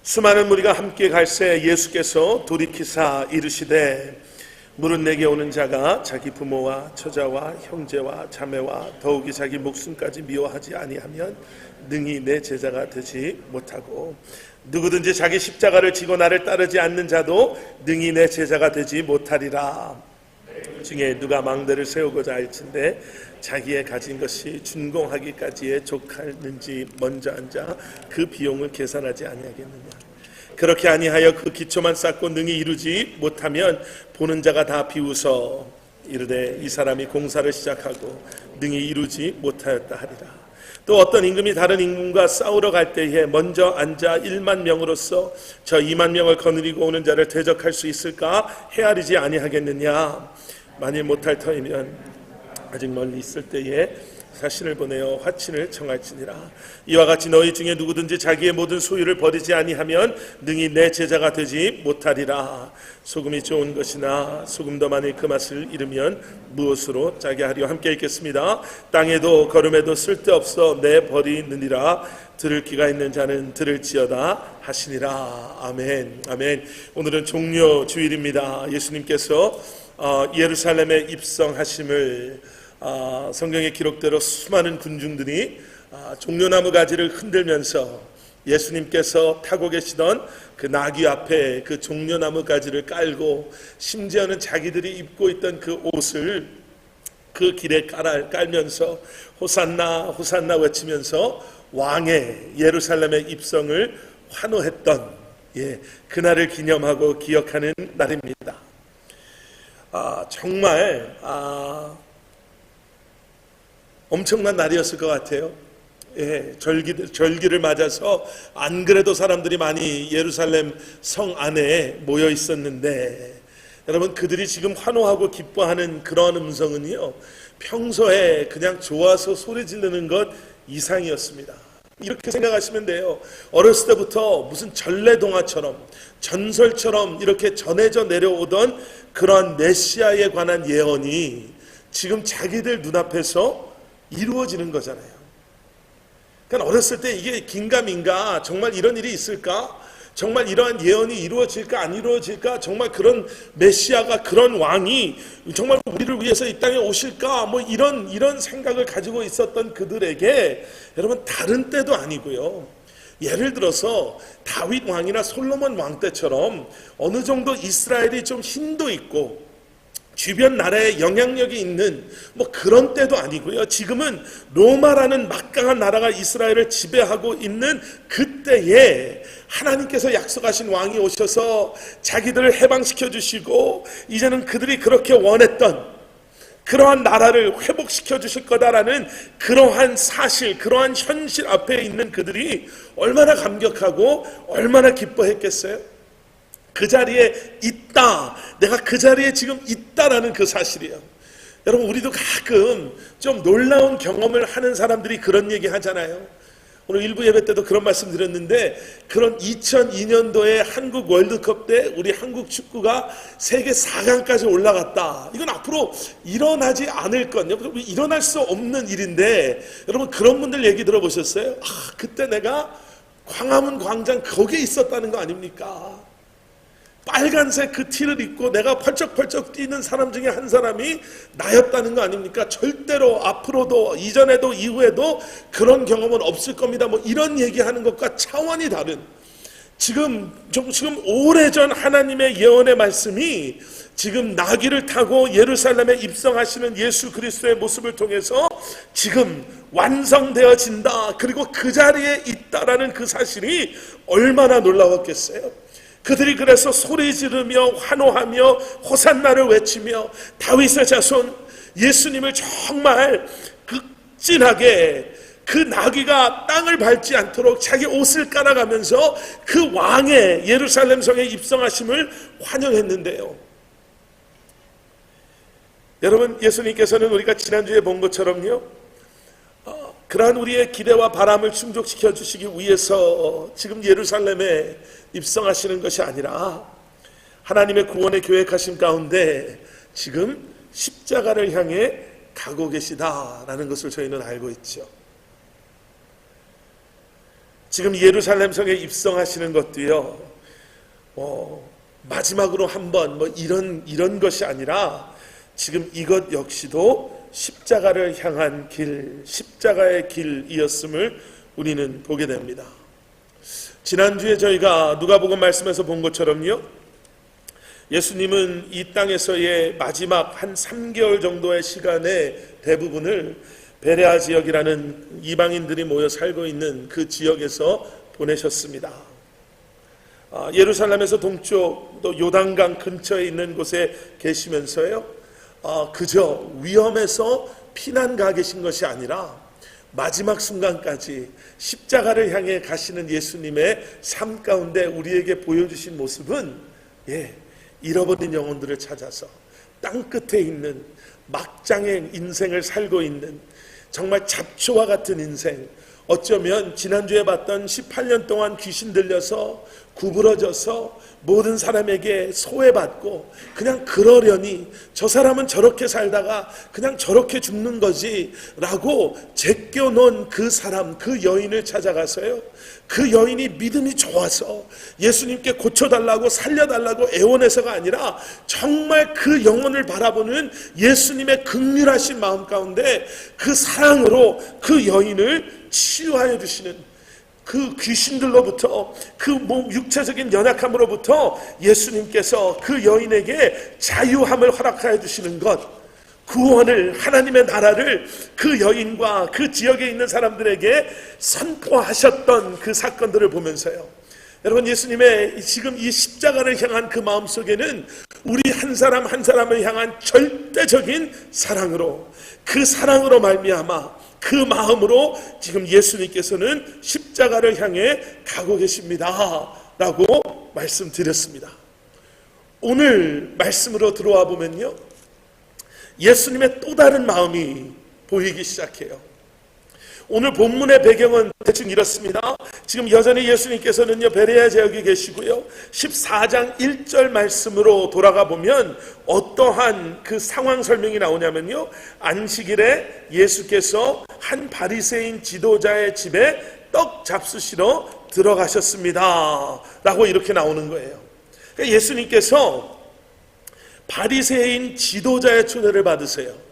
수많은 무리가 함께 갈새 예수께서 돌이키사 이르시되 물은 내게 오는 자가 자기 부모와 처자와 형제와 자매와 더욱이 자기 목숨까지 미워하지 아니하면 능히 내 제자가 되지 못하고 누구든지 자기 십자가를 지고 나를 따르지 않는 자도 능히 내 제자가 되지 못하리라. 중에 누가 망대를 세우고자 할진대 자기의 가진 것이 준공하기까지에 족하는지 먼저 앉아 그 비용을 계산하지 아니하겠느냐. 그렇게 아니하여 그 기초만 쌓고 능히 이루지 못하면 보는 자가 다 비웃어 이르되 이 사람이 공사를 시작하고 능히 이루지 못하였다 하리라. 또 어떤 임금이 다른 임금과 싸우러 갈 때에 먼저 앉아 1만 명으로서 저 2만 명을 거느리고 오는 자를 대적할 수 있을까 헤아리지 아니하겠느냐. 만일 못할 터이면 아직 멀리 있을 때에 사신을 보내어 화친을 청할지니라. 이와 같이 너희 중에 누구든지 자기의 모든 소유를 버리지 아니하면 능히 내 제자가 되지 못하리라. 소금이 좋은 것이나 소금도 만일 그 맛을 잃으면 무엇으로 짜게 하리요. 함께 읽겠습니다. 땅에도 거름에도 쓸데없어 내버리느니라. 들을 귀가 있는 자는 들을지어다 하시니라. 아멘. 아멘. 오늘은 종려 주일입니다. 예수님께서 예루살렘에 입성하심을 성경의 기록대로 수많은 군중들이 종려나무 가지를 흔들면서 예수님께서 타고 계시던 그 나귀 앞에 그 종려나무 가지를 깔고 심지어는 자기들이 입고 있던 그 옷을 그 길에 깔면서 호산나 호산나 외치면서 왕의 예루살렘의 입성을 환호했던 그날을 기념하고 기억하는 날입니다. 정말 엄청난 날이었을 것 같아요. 절기를 맞아서 안 그래도 사람들이 많이 예루살렘 성 안에 모여 있었는데 여러분, 그들이 지금 환호하고 기뻐하는 그런 음성은요, 평소에 그냥 좋아서 소리 지르는 것 이상이었습니다. 이렇게 생각하시면 돼요. 어렸을 때부터 무슨 전래동화처럼 전설처럼 이렇게 전해져 내려오던 그런 메시아에 관한 예언이 지금 자기들 눈앞에서 이루어지는 거잖아요. 그러니까 어렸을 때 이게 긴가민가, 정말 이런 일이 있을까? 정말 이러한 예언이 이루어질까 안 이루어질까? 정말 그런 메시아가, 그런 왕이 정말 우리를 위해서 이 땅에 오실까? 뭐 이런 생각을 가지고 있었던 그들에게 여러분, 다른 때도 아니고요. 예를 들어서 다윗 왕이나 솔로몬 왕 때처럼 어느 정도 이스라엘이 좀 힘도 있고 주변 나라에 영향력이 있는 뭐 그런 때도 아니고요. 지금은 로마라는 막강한 나라가 이스라엘을 지배하고 있는 그때에 하나님께서 약속하신 왕이 오셔서 자기들을 해방시켜 주시고 이제는 그들이 그렇게 원했던 그러한 나라를 회복시켜 주실 거다라는 그러한 사실, 그러한 현실 앞에 있는 그들이 얼마나 감격하고 얼마나 기뻐했겠어요? 그 자리에 있다, 내가 그 자리에 지금 있다라는 그 사실이에요. 여러분, 우리도 가끔 좀 놀라운 경험을 하는 사람들이 그런 얘기 하잖아요. 오늘 일부 예배 때도 그런 말씀 드렸는데, 그런 2002년도에 한국 월드컵 때 우리 한국 축구가 세계 4강까지 올라갔다. 이건 앞으로 일어나지 않을 것, 일어날 수 없는 일인데, 여러분 그런 분들 얘기 들어보셨어요? 그때 내가 광화문 광장 거기에 있었다는 거 아닙니까? 빨간색 그 티를 입고 내가 펄쩍펄쩍 뛰는 사람 중에 한 사람이 나였다는 거 아닙니까? 절대로 앞으로도, 이전에도 이후에도 그런 경험은 없을 겁니다. 뭐 이런 얘기하는 것과 차원이 다른, 지금 오래전 하나님의 예언의 말씀이 지금 나귀를 타고 예루살렘에 입성하시는 예수 그리스도의 모습을 통해서 지금 완성되어진다, 그리고 그 자리에 있다라는 그 사실이 얼마나 놀라웠겠어요. 그들이 그래서 소리 지르며 환호하며 호산나를 외치며 다윗의 자손 예수님을 정말 극진하게 그 나귀가 땅을 밟지 않도록 자기 옷을 깔아가면서 그 왕의 예루살렘 성에 입성하심을 환영했는데요. 여러분, 예수님께서는 우리가 지난주에 본 것처럼요, 그러한 우리의 기대와 바람을 충족시켜 주시기 위해서 지금 예루살렘에 입성하시는 것이 아니라 하나님의 구원의 계획하심 가운데 지금 십자가를 향해 가고 계시다라는 것을 저희는 알고 있죠. 지금 예루살렘 성에 입성하시는 것도요, 마지막으로 한번 이런 것이 아니라 지금 이것 역시도 십자가를 향한 길, 십자가의 길이었음을 우리는 보게 됩니다. 지난주에 저희가 누가복음 말씀에서 본 것처럼요, 예수님은 이 땅에서의 마지막 한 3개월 정도의 시간의 대부분을 베레아 지역이라는 이방인들이 모여 살고 있는 그 지역에서 보내셨습니다. 예루살렘에서 동쪽 또 요단강 근처에 있는 곳에 계시면서요, 그저 위험해서 피난 가 계신 것이 아니라 마지막 순간까지 십자가를 향해 가시는 예수님의 삶 가운데 우리에게 보여주신 모습은 잃어버린 영혼들을 찾아서 땅 끝에 있는 막장의 인생을 살고 있는 정말 잡초와 같은 인생, 어쩌면 지난주에 봤던 18년 동안 귀신 들려서 구부러져서 모든 사람에게 소외받고 그냥 그러려니 저 사람은 저렇게 살다가 그냥 저렇게 죽는 거지 라고 제껴놓은 그 사람, 그 여인을 찾아가서요, 그 여인이 믿음이 좋아서 예수님께 고쳐달라고 살려달라고 애원해서가 아니라 정말 그 영혼을 바라보는 예수님의 긍휼하신 마음 가운데 그 사랑으로 그 여인을 치유하여 주시는, 그 귀신들로부터, 그 육체적인 연약함으로부터 예수님께서 그 여인에게 자유함을 허락하여 주시는 것, 구원을, 하나님의 나라를 그 여인과 그 지역에 있는 사람들에게 선포하셨던 그 사건들을 보면서요, 여러분, 예수님의 지금 이 십자가를 향한 그 마음 속에는 우리 한 사람 한 사람을 향한 절대적인 사랑으로, 그 사랑으로 말미암아 그 마음으로 지금 예수님께서는 십자가를 향해 가고 계십니다 라고 말씀드렸습니다. 오늘 말씀으로 들어와 보면요, 예수님의 또 다른 마음이 보이기 시작해요. 오늘 본문의 배경은 대충 이렇습니다. 지금 여전히 예수님께서는요, 베레아 지역에 계시고요, 14장 1절 말씀으로 돌아가 보면 어떠한 그 상황 설명이 나오냐면요, 안식일에 예수께서 한 바리새인 지도자의 집에 떡 잡수시러 들어가셨습니다 라고 이렇게 나오는 거예요. 그러니까 예수님께서 바리새인 지도자의 초대를 받으세요.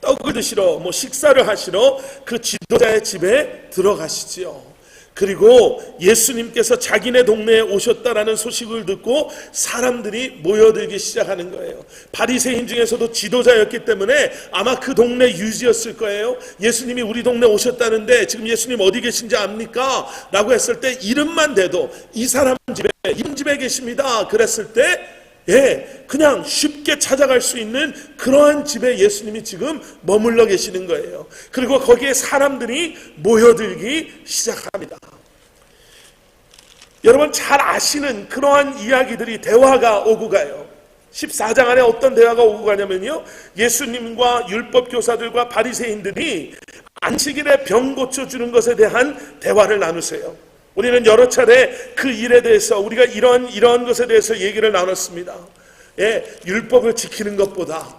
떡을 드시러, 식사를 하시러 그 지도자의 집에 들어가시지요. 그리고 예수님께서 자기네 동네에 오셨다라는 소식을 듣고 사람들이 모여들기 시작하는 거예요. 바리새인 중에서도 지도자였기 때문에 아마 그 동네 유지였을 거예요. 예수님이 우리 동네 오셨다는데 지금 예수님 어디 계신지 압니까? 라고 했을 때 이름만 대도 이 사람 집에, 이런 집에 계십니다 그랬을 때 그냥 쉽게 찾아갈 수 있는 그러한 집에 예수님이 지금 머물러 계시는 거예요. 그리고 거기에 사람들이 모여들기 시작합니다. 여러분 잘 아시는 그러한 이야기들이, 대화가 오고 가요. 14장 안에 어떤 대화가 오고 가냐면요, 예수님과 율법교사들과 바리새인들이 안식일에 병 고쳐주는 것에 대한 대화를 나누세요. 우리는 여러 차례 그 일에 대해서 우리가 이런 것에 대해서 얘기를 나눴습니다. 율법을 지키는 것보다,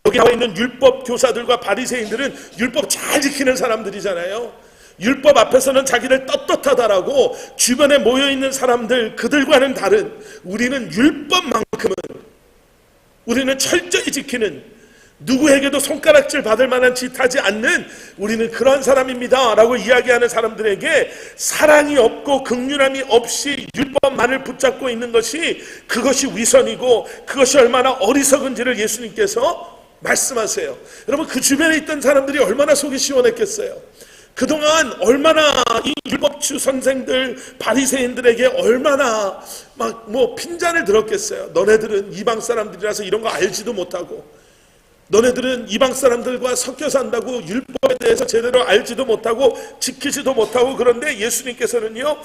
여기 나와 있는 율법 교사들과 바리새인들은 율법 잘 지키는 사람들이잖아요. 율법 앞에서는 자기를 떳떳하다라고 주변에 모여있는 사람들, 그들과는 다른, 우리는 율법만큼은 우리는 철저히 지키는, 누구에게도 손가락질 받을 만한 짓 하지 않는 우리는 그런 사람입니다 라고 이야기하는 사람들에게 사랑이 없고 긍휼함이 없이 율법만을 붙잡고 있는 것이, 그것이 위선이고 그것이 얼마나 어리석은지를 예수님께서 말씀하세요. 여러분, 그 주변에 있던 사람들이 얼마나 속이 시원했겠어요. 그동안 얼마나 이 율법주 선생들, 바리새인들에게 얼마나 핀잔을 들었겠어요. 너네들은 이방 사람들이라서 이런 거 알지도 못하고, 너네들은 이방 사람들과 섞여 산다고 율법에 대해서 제대로 알지도 못하고 지키지도 못하고. 그런데 예수님께서는요,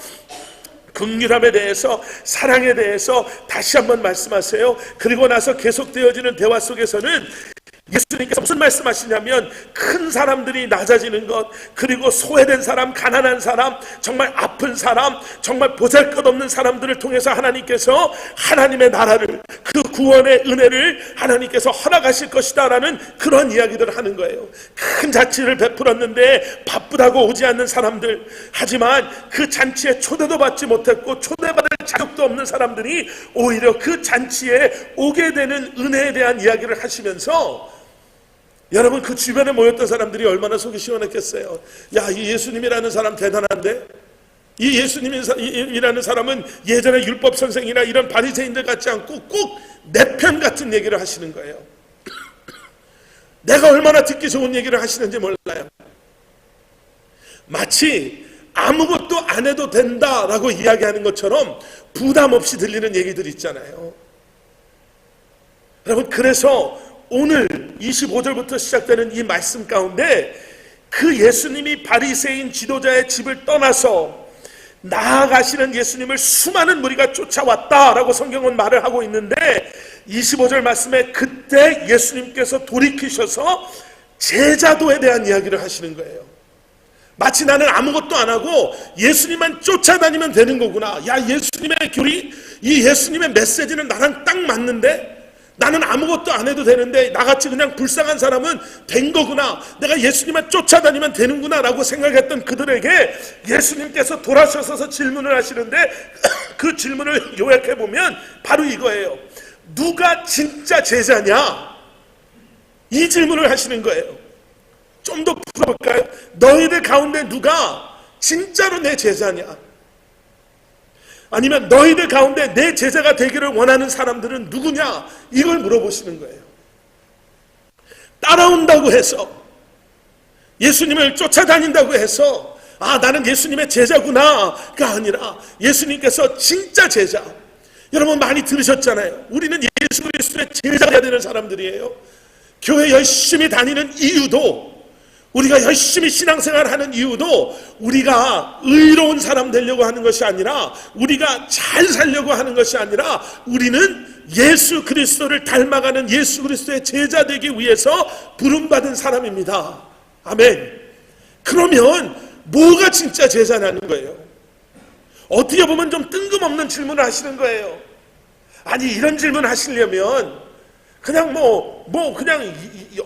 긍휼함에 대해서, 사랑에 대해서 다시 한번 말씀하세요. 그리고 나서 계속되어지는 대화 속에서는 예수님께서 무슨 말씀하시냐면 큰 사람들이 낮아지는 것, 그리고 소외된 사람, 가난한 사람, 정말 아픈 사람, 정말 보잘것없는 사람들을 통해서 하나님께서 하나님의 나라를, 그 구원의 은혜를 하나님께서 허락하실 것이다 라는 그런 이야기들을 하는 거예요. 큰 잔치를 베풀었는데 바쁘다고 오지 않는 사람들, 하지만 그 잔치에 초대도 받지 못했고 초대받을 자격도 없는 사람들이 오히려 그 잔치에 오게 되는 은혜에 대한 이야기를 하시면서, 여러분, 그 주변에 모였던 사람들이 얼마나 속이 시원했겠어요. 야, 이 예수님이라는 사람 대단한데? 이 예수님이라는 사람은 예전에 율법 선생이나 이런 바리새인들 같지 않고 꼭 내 편 같은 얘기를 하시는 거예요. 내가 얼마나 듣기 좋은 얘기를 하시는지 몰라요. 마치 아무것도 안 해도 된다라고 이야기하는 것처럼 부담 없이 들리는 얘기들 있잖아요. 여러분, 그래서 오늘 25절부터 시작되는 이 말씀 가운데 그 예수님이 바리새인 지도자의 집을 떠나서 나아가시는 예수님을 수많은 무리가 쫓아왔다라고 성경은 말을 하고 있는데, 25절 말씀에 그때 예수님께서 돌이키셔서 제자도에 대한 이야기를 하시는 거예요. 마치 나는 아무것도 안 하고 예수님만 쫓아다니면 되는 거구나. 야, 예수님의 교리, 이 예수님의 메시지는 나랑 딱 맞는데, 나는 아무것도 안 해도 되는데 나같이 그냥 불쌍한 사람은 된 거구나, 내가 예수님만 쫓아다니면 되는구나 라고 생각했던 그들에게 예수님께서 돌아서서 질문을 하시는데, 그 질문을 요약해보면 바로 이거예요. 누가 진짜 제자냐? 이 질문을 하시는 거예요. 좀 더 풀어볼까요? 너희들 가운데 누가 진짜로 내 제자냐? 아니면 너희들 가운데 내 제자가 되기를 원하는 사람들은 누구냐? 이걸 물어보시는 거예요. 따라온다고 해서, 예수님을 쫓아다닌다고 해서 아, 나는 예수님의 제자구나가 아니라 예수님께서 진짜 제자, 여러분 많이 들으셨잖아요. 우리는 예수 그리스도의 제자가 돼야 되는 사람들이에요. 교회 열심히 다니는 이유도, 우리가 열심히 신앙생활하는 이유도 우리가 의로운 사람 되려고 하는 것이 아니라, 우리가 잘 살려고 하는 것이 아니라, 우리는 예수 그리스도를 닮아가는 예수 그리스도의 제자 되기 위해서 부름받은 사람입니다. 아멘. 그러면 뭐가 진짜 제자냐는 거예요. 어떻게 보면 좀 뜬금없는 질문을 하시는 거예요. 아니, 이런 질문 하시려면 그냥 그냥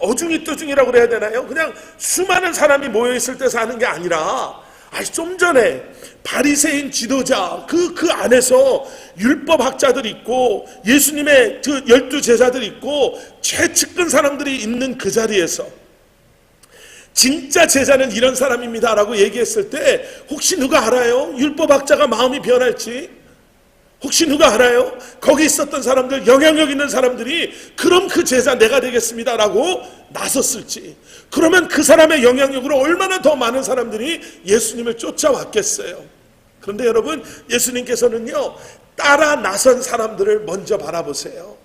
어중이떠중이라고 그래야 되나요? 그냥 수많은 사람이 모여있을 때 사는 게 아니라, 좀 전에 바리새인 지도자 그 안에서 율법학자들이 있고 예수님의 그 12 제자들이 있고 최측근 사람들이 있는 그 자리에서 진짜 제자는 이런 사람입니다 라고 얘기했을 때, 혹시 누가 알아요? 율법학자가 마음이 변할지? 혹시 누가 알아요? 거기 있었던 사람들, 영향력 있는 사람들이 그럼 그 제자 내가 되겠습니다 라고 나섰을지, 그러면 그 사람의 영향력으로 얼마나 더 많은 사람들이 예수님을 쫓아왔겠어요. 그런데 여러분, 예수님께서는요, 따라 나선 사람들을 먼저 바라보세요.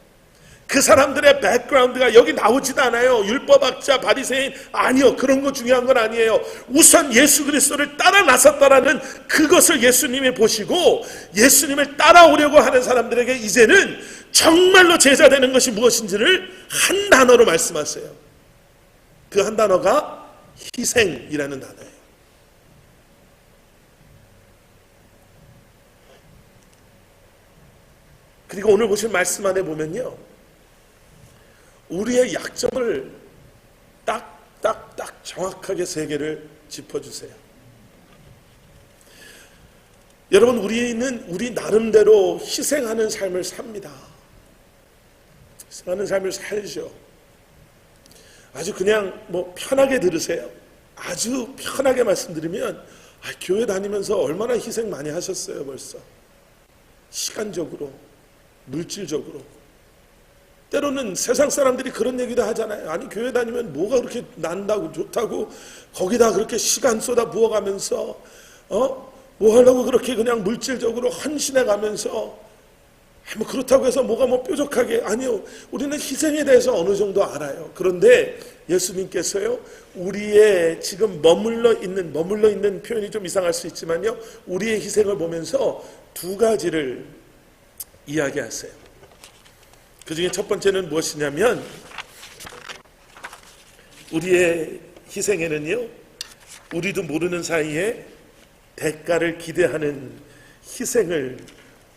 그 사람들의 백그라운드가 여기 나오지도 않아요. 율법학자, 바리새인, 아니요, 그런 거 중요한 건 아니에요. 우선 예수 그리스도를 따라 나섰다라는 그것을 예수님이 보시고, 예수님을 따라오려고 하는 사람들에게 이제는 정말로 제자 되는 것이 무엇인지를 한 단어로 말씀하세요. 그 한 단어가 희생이라는 단어예요. 그리고 오늘 보실 말씀 안에 보면요, 우리의 약점을 딱 정확하게 세 개를 짚어주세요. 여러분, 우리는 우리 나름대로 희생하는 삶을 삽니다. 희생하는 삶을 살죠. 아주 그냥 편하게 들으세요. 아주 편하게 말씀드리면, 교회 다니면서 얼마나 희생 많이 하셨어요 벌써. 시간적으로, 물질적으로. 때로는 세상 사람들이 그런 얘기도 하잖아요. 아니, 교회 다니면 뭐가 그렇게 난다고 좋다고 거기다 그렇게 시간 쏟아 부어가면서 뭐 하려고 그렇게 그냥 물질적으로 헌신해 가면서, 그렇다고 해서 뭐가 뾰족하게, 아니요, 우리는 희생에 대해서 어느 정도 알아요. 그런데 예수님께서요, 우리의 지금 머물러 있는 표현이 좀 이상할 수 있지만요, 우리의 희생을 보면서 두 가지를 이야기하세요. 그 중에 첫 번째는 무엇이냐면, 우리의 희생에는요, 우리도 모르는 사이에 대가를 기대하는 희생을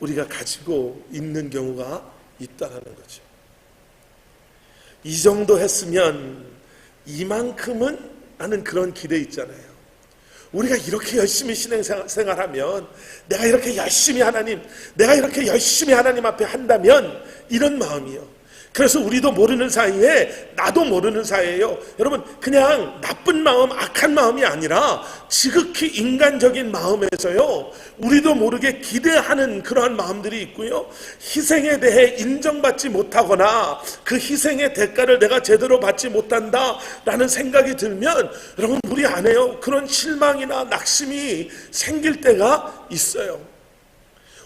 우리가 가지고 있는 경우가 있다는 거죠. 이 정도 했으면 이만큼은 하는 그런 기대 있잖아요. 우리가 이렇게 열심히 신앙생활하면, 내가 이렇게 열심히 하나님 앞에 한다면, 이런 마음이요. 그래서 우리도 모르는 사이에, 나도 모르는 사이에요, 여러분, 그냥 나쁜 마음, 악한 마음이 아니라 지극히 인간적인 마음에서요, 우리도 모르게 기대하는 그러한 마음들이 있고요, 희생에 대해 인정받지 못하거나 그 희생의 대가를 내가 제대로 받지 못한다 라는 생각이 들면, 여러분, 우리 안에요, 그런 실망이나 낙심이 생길 때가 있어요.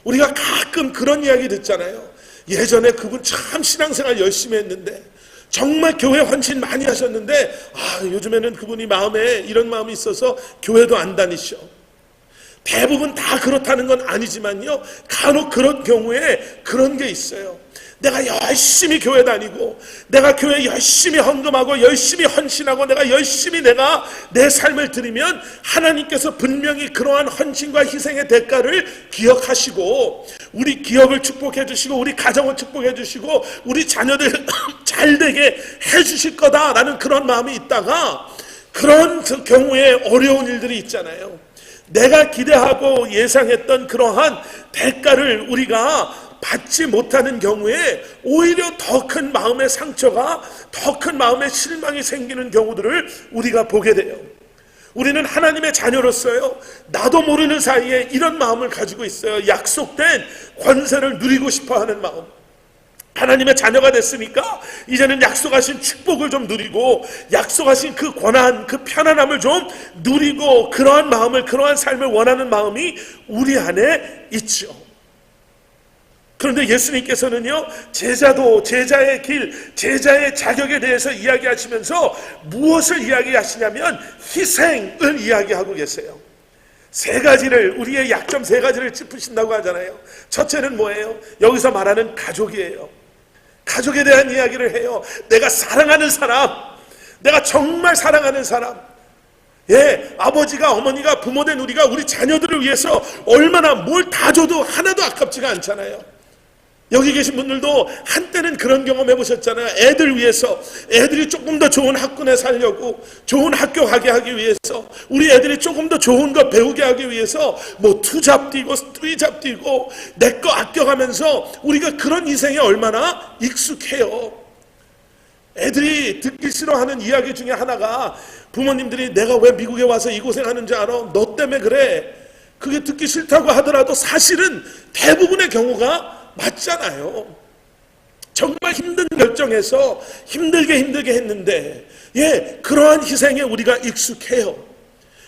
우리가 가끔 그런 이야기 듣잖아요. 예전에 그분 참 신앙생활 열심히 했는데, 정말 교회 헌신 많이 하셨는데, 요즘에는 그분이 마음에 이런 마음이 있어서 교회도 안 다니셔. 대부분 다 그렇다는 건 아니지만요, 간혹 그런 경우에 그런 게 있어요. 내가 열심히 교회 다니고, 내가 교회 열심히 헌금하고, 열심히 헌신하고, 내가 열심히 내 삶을 드리면 하나님께서 분명히 그러한 헌신과 희생의 대가를 기억하시고, 우리 기업을 축복해 주시고, 우리 가정을 축복해 주시고, 우리 자녀들 잘 되게 해 주실 거다라는 그런 마음이 있다가, 그런 경우에 어려운 일들이 있잖아요. 내가 기대하고 예상했던 그러한 대가를 우리가 받지 못하는 경우에 오히려 더 큰 마음의 상처가, 더 큰 마음의 실망이 생기는 경우들을 우리가 보게 돼요. 우리는 하나님의 자녀로서요, 나도 모르는 사이에 이런 마음을 가지고 있어요. 약속된 권세를 누리고 싶어하는 마음. 하나님의 자녀가 됐으니까 이제는 약속하신 축복을 좀 누리고, 약속하신 그 권한, 그 편안함을 좀 누리고, 그러한 마음을, 그러한 삶을 원하는 마음이 우리 안에 있죠. 그런데 예수님께서는요, 제자의 길, 제자의 자격에 대해서 이야기하시면서 무엇을 이야기하시냐면 희생을 이야기하고 계세요. 우리의 약점 세 가지를 짚으신다고 하잖아요. 첫째는 뭐예요? 여기서 말하는 가족이에요. 가족에 대한 이야기를 해요. 내가 사랑하는 사람, 내가 정말 사랑하는 사람, 아버지가, 어머니가, 부모된 우리가 우리 자녀들을 위해서 얼마나 뭘 다 줘도 하나도 아깝지가 않잖아요. 여기 계신 분들도 한때는 그런 경험 해보셨잖아요. 애들 위해서, 애들이 조금 더 좋은 학군에 살려고, 좋은 학교 가게 하기 위해서, 우리 애들이 조금 더 좋은 거 배우게 하기 위해서 투잡 뛰고 쓰리잡 뛰고 내 거 아껴가면서 우리가 그런 희생에 얼마나 익숙해요. 애들이 듣기 싫어하는 이야기 중에 하나가, 부모님들이 내가 왜 미국에 와서 이 고생하는지 알아? 너 때문에 그래. 그게 듣기 싫다고 하더라도 사실은 대부분의 경우가 맞잖아요. 정말 힘든 결정에서 힘들게 했는데, 그러한 희생에 우리가 익숙해요.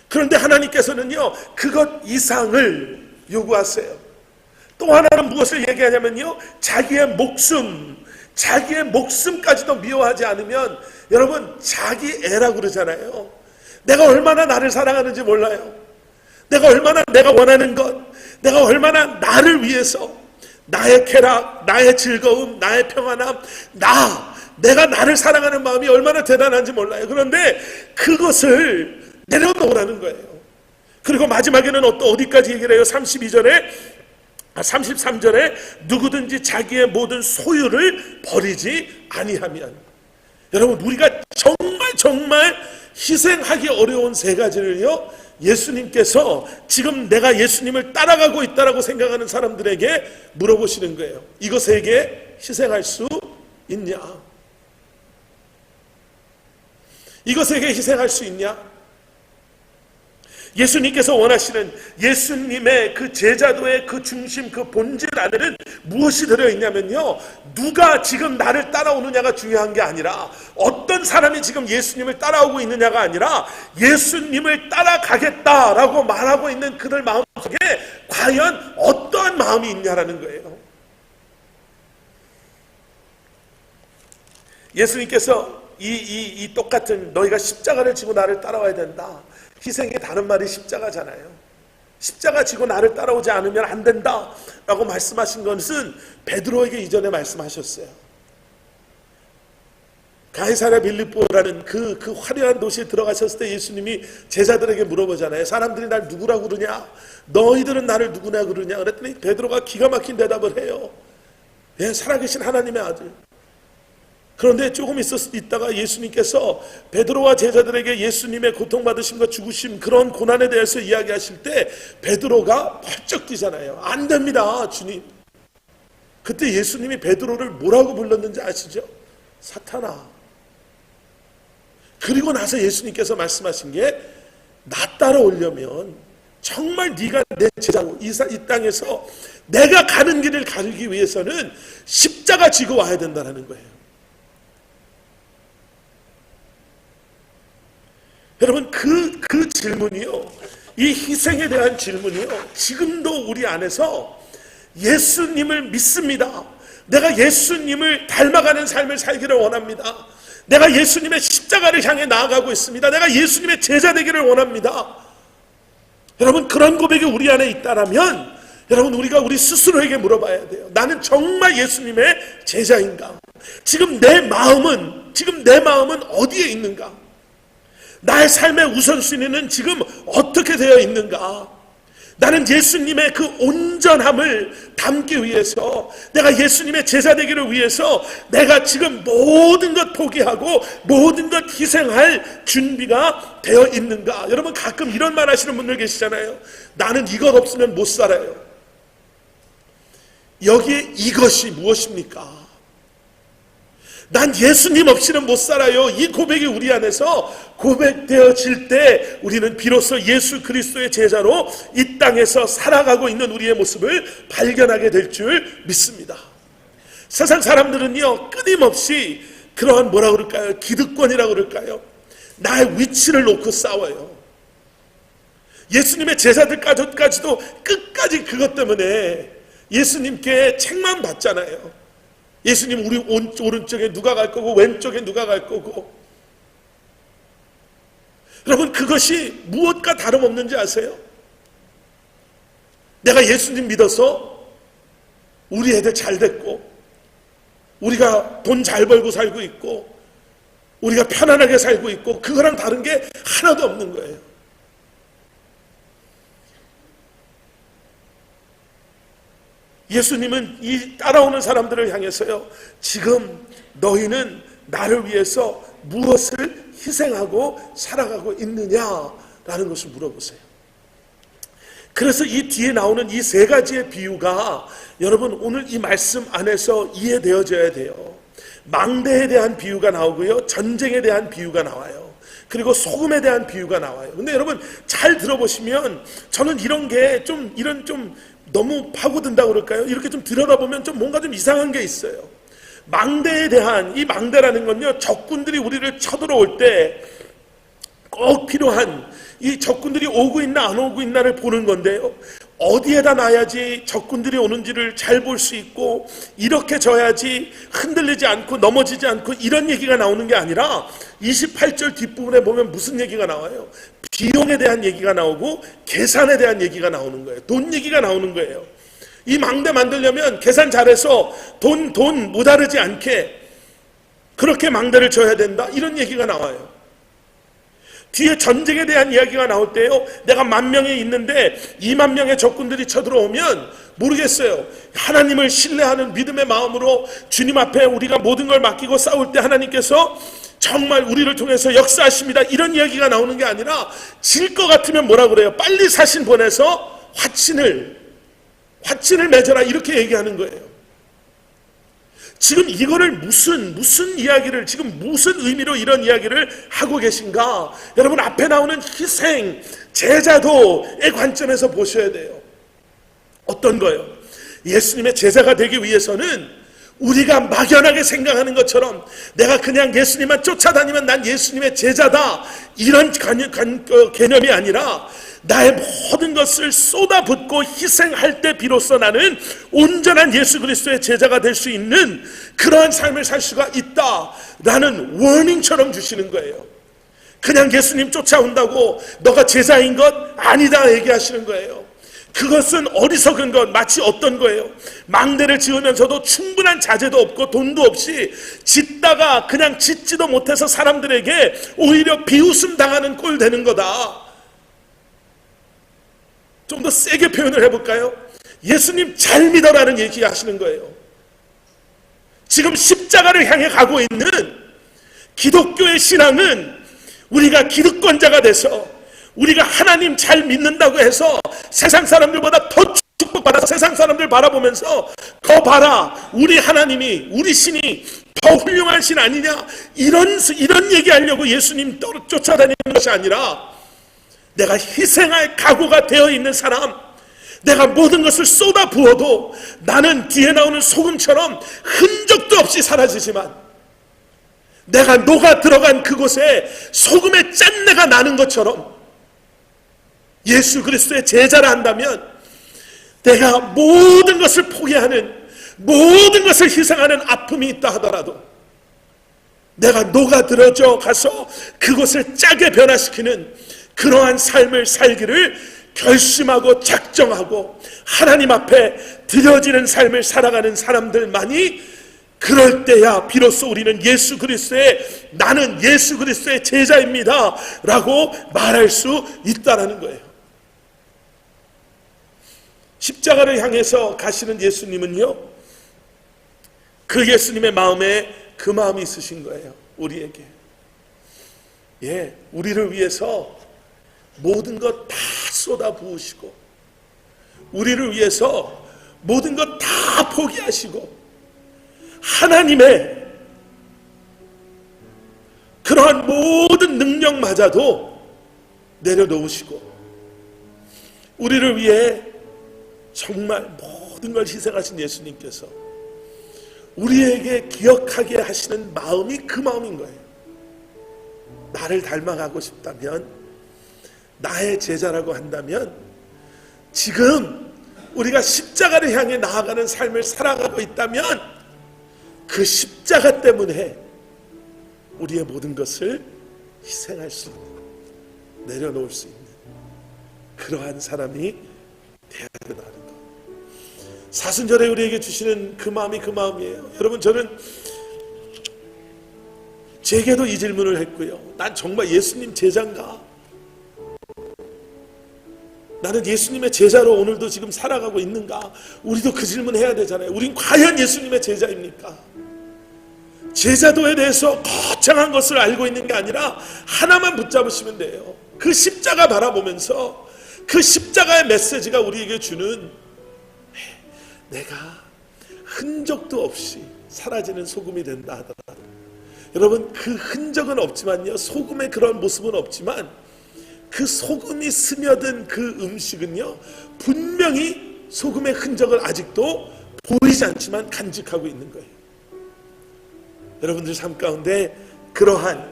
그런데 하나님께서는요, 그것 이상을 요구하세요. 또 하나는 무엇을 얘기하냐면요, 자기의 목숨까지도 미워하지 않으면, 여러분, 자기 애라고 그러잖아요. 내가 얼마나 나를 사랑하는지 몰라요. 내가 얼마나 내가 원하는 것, 내가 얼마나 나를 위해서, 나의 쾌락, 나의 즐거움, 나의 평안함, 내가 나를 사랑하는 마음이 얼마나 대단한지 몰라요. 그런데 그것을 내려놓으라는 거예요. 그리고 마지막에는 어디까지 얘기를 해요? 33절에 누구든지 자기의 모든 소유를 버리지 아니하면. 여러분, 우리가 정말 희생하기 어려운 세 가지를요, 예수님께서 지금 내가 예수님을 따라가고 있다라고 생각하는 사람들에게 물어보시는 거예요. 이것에게 희생할 수 있냐? 이것에게 희생할 수 있냐? 예수님께서 원하시는 예수님의 그 제자도의 그 중심, 그 본질 안에는 무엇이 들어있냐면요, 누가 지금 나를 따라오느냐가 중요한 게 아니라, 어떤 사람이 지금 예수님을 따라오고 있느냐가 아니라, 예수님을 따라가겠다라고 말하고 있는 그들 마음속에 과연 어떠한 마음이 있냐라는 거예요. 예수님께서 이 똑같은, 너희가 십자가를 지고 나를 따라와야 된다, 희생의 다른 말이 십자가잖아요. 십자가 지고 나를 따라오지 않으면 안 된다 라고 말씀하신 것은 베드로에게 이전에 말씀하셨어요. 가이사랴 빌립보라는 그 화려한 도시에 들어가셨을 때 예수님이 제자들에게 물어보잖아요. 사람들이 날 누구라고 그러냐? 너희들은 나를 누구냐 그러냐? 그랬더니 베드로가 기가 막힌 대답을 해요. 예, 살아계신 하나님의 아들. 그런데 조금 있다가 예수님께서 베드로와 제자들에게 예수님의 고통받으심과 죽으심, 그런 고난에 대해서 이야기하실 때 베드로가 벌쩍 뛰잖아요. 안 됩니다, 주님. 그때 예수님이 베드로를 뭐라고 불렀는지 아시죠? 사탄아. 그리고 나서 예수님께서 말씀하신 게, 나 따라오려면 정말 네가 내 제자고 이 땅에서 내가 가는 길을 가기 위해서는 십자가 지고 와야 된다는 거예요. 여러분, 그 질문이요, 이 희생에 대한 질문이요, 지금도 우리 안에서 예수님을 믿습니다. 내가 예수님을 닮아가는 삶을 살기를 원합니다. 내가 예수님의 십자가를 향해 나아가고 있습니다. 내가 예수님의 제자 되기를 원합니다. 여러분, 그런 고백이 우리 안에 있다라면, 여러분, 우리가 우리 스스로에게 물어봐야 돼요. 나는 정말 예수님의 제자인가? 지금 내 마음은 어디에 있는가? 나의 삶의 우선순위는 지금 어떻게 되어 있는가? 나는 예수님의 그 온전함을 담기 위해서, 내가 예수님의 제자 되기를 위해서 내가 지금 모든 것 포기하고 모든 것 희생할 준비가 되어 있는가? 여러분, 가끔 이런 말 하시는 분들 계시잖아요. 나는 이것 없으면 못 살아요. 여기에 이것이 무엇입니까? 난 예수님 없이는 못 살아요. 이 고백이 우리 안에서 고백되어질 때 우리는 비로소 예수 그리스도의 제자로 이 땅에서 살아가고 있는 우리의 모습을 발견하게 될 줄 믿습니다. 세상 사람들은요, 끊임없이 그러한 뭐라 그럴까요? 기득권이라고 그럴까요? 나의 위치를 놓고 싸워요. 예수님의 제자들까지도 끝까지 그것 때문에 예수님께 책만 받잖아요. 예수님, 우리 오른쪽에 누가 갈 거고 왼쪽에 누가 갈 거고. 여러분, 그것이 무엇과 다름없는지 아세요? 내가 예수님 믿어서 우리 애들 잘 됐고, 우리가 돈 잘 벌고 살고 있고, 우리가 편안하게 살고 있고, 그거랑 다른 게 하나도 없는 거예요. 예수님은 이 따라오는 사람들을 향해서요, 지금 너희는 나를 위해서 무엇을 희생하고 살아가고 있느냐라는 것을 물어보세요. 그래서 이 뒤에 나오는 이 세 가지의 비유가 여러분 오늘 이 말씀 안에서 이해되어져야 돼요. 망대에 대한 비유가 나오고요, 전쟁에 대한 비유가 나와요. 그리고 소금에 대한 비유가 나와요. 근데 여러분 잘 들어보시면 저는 이런 게 좀 너무 파고든다고 그럴까요? 이렇게 좀 들여다보면 좀 뭔가 좀 이상한 게 있어요. 망대에 대한, 이 망대라는 건요, 적군들이 우리를 쳐들어올 때 꼭 필요한, 이 적군들이 오고 있나 안 오고 있나를 보는 건데요, 어디에다 놔야지 적군들이 오는지를 잘 볼 수 있고, 이렇게 져야지 흔들리지 않고 넘어지지 않고, 이런 얘기가 나오는 게 아니라 28절 뒷부분에 보면 무슨 얘기가 나와요? 비용에 대한 얘기가 나오고 계산에 대한 얘기가 나오는 거예요. 돈 얘기가 나오는 거예요. 이 망대 만들려면 계산 잘해서 돈 모자르지 않게 그렇게 망대를 져야 된다, 이런 얘기가 나와요. 뒤에 전쟁에 대한 이야기가 나올 때요, 내가 10,000명이 있는데 20,000명의 적군들이 쳐들어오면 모르겠어요. 하나님을 신뢰하는 믿음의 마음으로 주님 앞에 우리가 모든 걸 맡기고 싸울 때 하나님께서 정말 우리를 통해서 역사하십니다, 이런 이야기가 나오는 게 아니라, 질 것 같으면 뭐라 그래요? 빨리 사신 보내서 화친을 맺어라, 이렇게 얘기하는 거예요. 지금 이거를 무슨 이야기를, 지금 무슨 의미로 이런 이야기를 하고 계신가? 여러분, 앞에 나오는 희생, 제자도의 관점에서 보셔야 돼요. 어떤 거예요? 예수님의 제자가 되기 위해서는 우리가 막연하게 생각하는 것처럼 내가 그냥 예수님만 쫓아다니면 난 예수님의 제자다, 이런 개념이 아니라 나의 모든 것을 쏟아붓고 희생할 때 비로소 나는 온전한 예수 그리스도의 제자가 될 수 있는 그러한 삶을 살 수가 있다라는 워닝처럼 주시는 거예요. 그냥 예수님 쫓아온다고 너가 제자인 것 아니다 얘기하시는 거예요. 그것은 어리석은 것, 마치 어떤 거예요? 망대를 지으면서도 충분한 자재도 없고 돈도 없이 짓다가 그냥 짓지도 못해서 사람들에게 오히려 비웃음 당하는 꼴 되는 거다. 좀 더 세게 표현을 해볼까요? 예수님 잘 믿어라는 얘기 하시는 거예요. 지금 십자가를 향해 가고 있는 기독교의 신앙은 우리가 기득권자가 돼서 우리가 하나님 잘 믿는다고 해서 세상 사람들보다 더 축복받아 세상 사람들 바라보면서 거 봐라, 우리 하나님이, 우리 신이 더 훌륭한 신 아니냐, 이런 얘기하려고 예수님 쫓아다니는 것이 아니라, 내가 희생할 각오가 되어 있는 사람, 내가 모든 것을 쏟아 부어도 나는 뒤에 나오는 소금처럼 흔적도 없이 사라지지만, 내가 녹아 들어간 그곳에 소금의 짠내가 나는 것처럼 예수 그리스도의 제자라 한다면, 내가 모든 것을 포기하는, 모든 것을 희생하는 아픔이 있다 하더라도 내가 녹아들어져 가서 그곳을 짜게 변화시키는 그러한 삶을 살기를 결심하고 작정하고 하나님 앞에 드려지는 삶을 살아가는 사람들만이, 그럴 때야 비로소 우리는 예수 그리스도의, 나는 예수 그리스도의 제자입니다 라고 말할 수 있다는 거예요. 십자가를 향해서 가시는 예수님은요, 그 예수님의 마음에 그 마음이 있으신 거예요. 우리에게, 우리를 위해서 모든 것 다 쏟아 부으시고, 우리를 위해서 모든 것 다 포기하시고, 하나님의 그러한 모든 능력마저도 내려놓으시고, 우리를 위해 정말 모든 걸 희생하신 예수님께서 우리에게 기억하게 하시는 마음이 그 마음인 거예요. 나를 닮아가고 싶다면, 나의 제자라고 한다면, 지금 우리가 십자가를 향해 나아가는 삶을 살아가고 있다면 그 십자가 때문에 우리의 모든 것을 희생할 수 있는, 내려놓을 수 있는 그러한 사람이 되어야 된다는 것. 사순절에 우리에게 주시는 그 마음이 그 마음이에요. 여러분, 저는 제게도 이 질문을 했고요. 난 정말 예수님 제자인가? 나는 예수님의 제자로 오늘도 지금 살아가고 있는가? 우리도 그 질문 해야 되잖아요. 우린 과연 예수님의 제자입니까? 제자도에 대해서 거창한 것을 알고 있는 게 아니라 하나만 붙잡으시면 돼요. 그 십자가 바라보면서 그 십자가의 메시지가 우리에게 주는, 내가 흔적도 없이 사라지는 소금이 된다 하더라도, 여러분, 그 흔적은 없지만요, 소금의 그런 모습은 없지만 그 소금이 스며든 그 음식은요, 분명히 소금의 흔적을 아직도 보이지 않지만 간직하고 있는 거예요. 여러분들 삶 가운데 그러한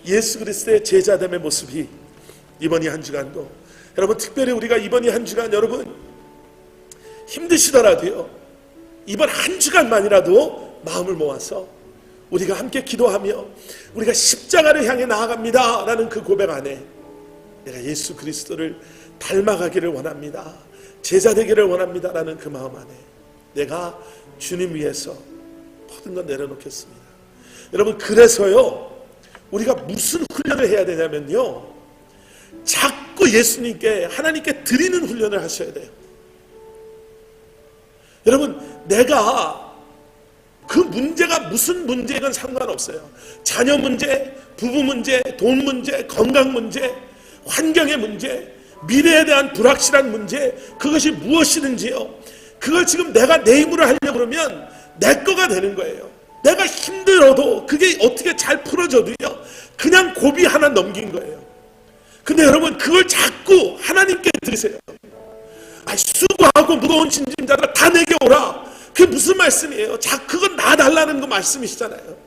예수 그리스도의 제자됨의 모습이 이번 이 한 주간도, 여러분, 특별히 우리가 이번 이 한 주간, 여러분 힘드시더라도요, 이번 한 주간만이라도 마음을 모아서 우리가 함께 기도하며 우리가 십자가를 향해 나아갑니다 라는 그 고백 안에, 내가 예수 그리스도를 닮아가기를 원합니다, 제자 되기를 원합니다 라는 그 마음 안에 내가 주님 위해서 모든 것 내려놓겠습니다. 여러분, 그래서요, 우리가 무슨 훈련을 해야 되냐면요, 자꾸 예수님께, 하나님께 드리는 훈련을 하셔야 돼요. 여러분, 내가 그 문제가 무슨 문제건 상관없어요. 자녀 문제, 부부 문제, 돈 문제, 건강 문제, 환경의 문제, 미래에 대한 불확실한 문제, 그것이 무엇이든지요, 그걸 지금 내가 내 힘으로 하려고 그러면 내 거가 되는 거예요. 내가 힘들어도 그게 어떻게 잘 풀어져도요, 그냥 고비 하나 넘긴 거예요. 근데 여러분, 그걸 자꾸 하나님께 드리세요. 수고하고 무거운 짐진자들아 다 내게 오라. 그게 무슨 말씀이에요? 그건 나 달라는 거 말씀이시잖아요.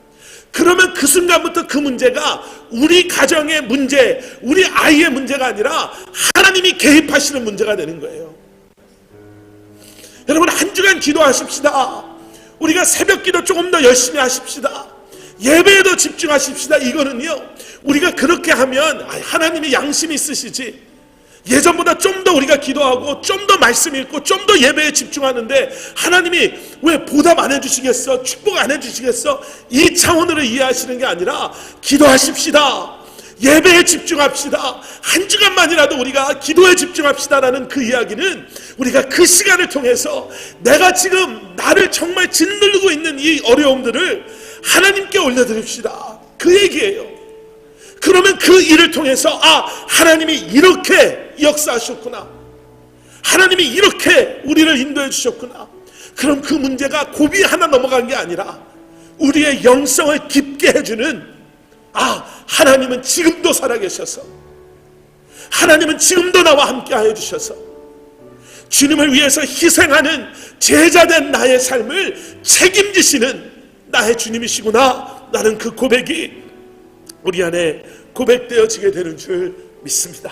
그러면 그 순간부터 그 문제가 우리 가정의 문제, 우리 아이의 문제가 아니라 하나님이 개입하시는 문제가 되는 거예요. 여러분, 한 주간 기도하십시다. 우리가 새벽 기도 조금 더 열심히 하십시다. 예배에도 집중하십시다. 이거는요, 우리가 그렇게 하면 하나님이 양심이 있으시지, 예전보다 좀 더 우리가 기도하고 좀 더 말씀 읽고 좀 더 예배에 집중하는데 하나님이 왜 보답 안 해주시겠어? 축복 안 해주시겠어? 이 차원으로 이해하시는 게 아니라 기도하십시다. 예배에 집중합시다. 한 주간만이라도 우리가 기도에 집중합시다라는 그 이야기는 우리가 그 시간을 통해서 내가 지금 나를 정말 짓누르고 있는 이 어려움들을 하나님께 올려드립시다. 그 얘기예요. 그러면 그 일을 통해서 하나님이 이렇게 역사하셨구나. 하나님이 이렇게 우리를 인도해 주셨구나. 그럼 그 문제가 고비 하나 넘어간 게 아니라 우리의 영성을 깊게 해주는 하나님은 지금도 살아계셔서 하나님은 지금도 나와 함께 하여 주셔서 주님을 위해서 희생하는 제자된 나의 삶을 책임지시는 나의 주님이시구나. 나는 그 고백이 우리 안에 고백되어지게 되는 줄 믿습니다.